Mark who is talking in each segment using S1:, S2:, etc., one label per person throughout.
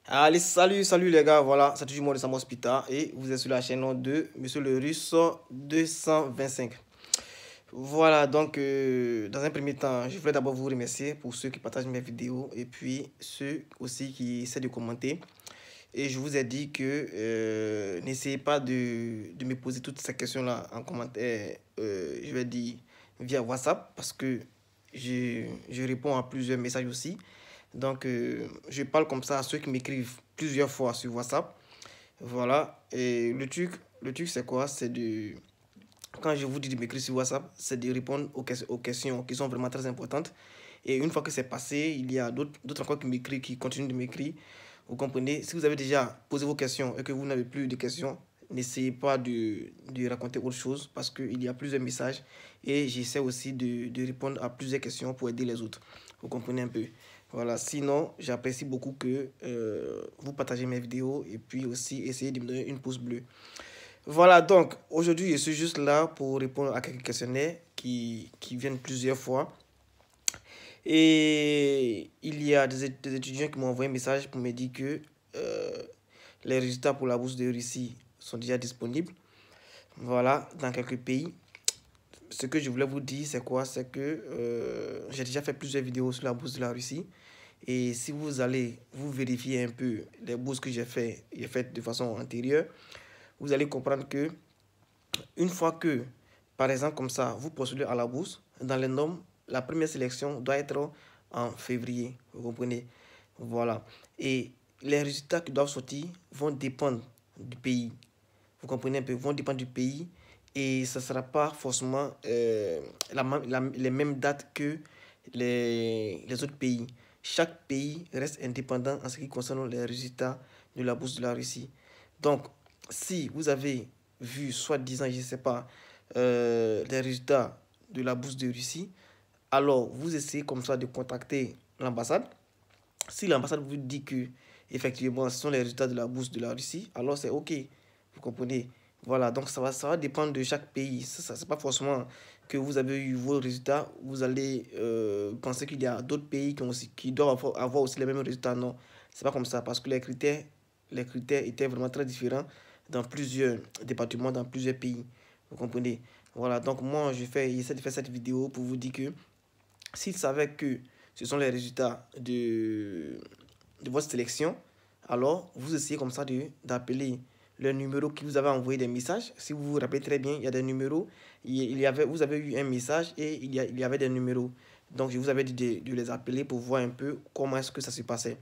S1: Allez, salut les gars, voilà, c'est toujours moi de Sam Hospital et vous êtes sur la chaîne de Monsieur le Russe 225. Voilà, donc dans un premier temps, je voulais d'abord vous remercier pour ceux qui partagent mes vidéos et puis ceux aussi qui essaient de commenter. Et je vous ai dit que n'essayez pas de me poser toutes ces questions-là en commentaire, je vais dire via WhatsApp parce que je réponds à plusieurs messages aussi. Donc, je parle comme ça à ceux qui m'écrivent plusieurs fois sur WhatsApp. Voilà. Et le truc c'est quoi? C'est de... Quand je vous dis de m'écrire sur WhatsApp, c'est de répondre aux questions qui sont vraiment très importantes. Et une fois que c'est passé, il y a d'autres encore qui m'écrivent, qui continuent de m'écrire. Vous comprenez? Si vous avez déjà posé vos questions et que vous n'avez plus de questions, n'essayez pas de raconter autre chose parce qu'il y a plusieurs messages et j'essaie aussi de répondre à plusieurs questions pour aider les autres. Vous comprenez un peu? Voilà, sinon, j'apprécie beaucoup que vous partagez mes vidéos et puis aussi essayez de me donner une pouce bleu. Voilà, donc aujourd'hui, je suis juste là pour répondre à quelques questionnaires qui viennent plusieurs fois. Et il y a des étudiants qui m'ont envoyé un message pour me dire que euh, les résultats pour la bourse de Russie sont déjà disponibles. Voilà, dans quelques pays. Ce que je voulais vous dire, c'est quoi? C'est que j'ai déjà fait plusieurs vidéos sur la bourse de la Russie. Et si vous allez vous vérifier un peu les bourses que j'ai fait de façon antérieure, vous allez comprendre que une fois que, par exemple, comme ça, vous postulez à la bourse, dans les normes, la première sélection doit être en février. Vous comprenez? Voilà. Et les résultats qui doivent sortir vont dépendre du pays. Vous comprenez un peu? Vont dépendre du pays. Et ça ne sera pas forcément les mêmes dates que les autres pays. Chaque pays reste indépendant en ce qui concerne les résultats de la bourse de la Russie. Donc, si vous avez vu, soi-disant, je ne sais pas, les résultats de la bourse de Russie, alors vous essayez comme ça de contacter l'ambassade. Si l'ambassade vous dit que effectivement ce sont les résultats de la bourse de la Russie, alors c'est OK. Vous comprenez? Voilà, donc ça va dépendre de chaque pays. Ça c'est pas forcément que vous avez eu vos résultats, vous allez penser qu'il y a d'autres pays qui doivent avoir aussi les mêmes résultats. Non, c'est pas comme ça parce que les critères étaient vraiment très différents dans plusieurs départements, dans plusieurs pays. Vous comprenez? Voilà, donc moi j'essaie de faire cette vidéo pour vous dire que s'il savait que ce sont les résultats de votre sélection, alors vous essayez comme ça d'appeler le numéro qui vous avait envoyé des messages. Si vous vous rappelez très bien, il y a des numéros. Vous avez eu un message et il y avait des numéros. Donc, je vous avais dit de les appeler pour voir un peu comment est-ce que ça se passait.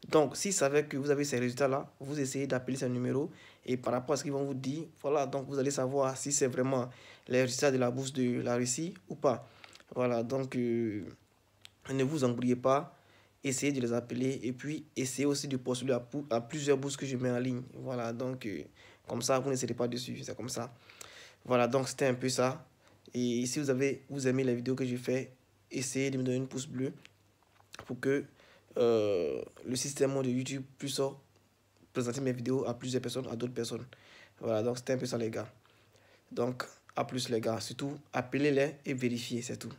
S1: Donc, s'il savait que vous avez ces résultats-là, vous essayez d'appeler ces numéros et par rapport à ce qu'ils vont vous dire, voilà, donc vous allez savoir si c'est vraiment les résultats de la bourse de la Russie ou pas. Voilà, donc ne vous embrouillez pas, essayez de les appeler et puis essayez aussi de postuler à plusieurs bourses que je mets en ligne. Voilà, donc comme ça, vous ne serez pas dessus, c'est comme ça. Voilà, donc c'était un peu ça. Et si vous aimez les vidéos que je fais, essayez de me donner une pouce bleu pour que le système de YouTube puisse présenter mes vidéos à plusieurs personnes, à d'autres personnes. Voilà, donc c'était un peu ça les gars. Donc, à plus les gars. Surtout, appelez-les et vérifiez, c'est tout.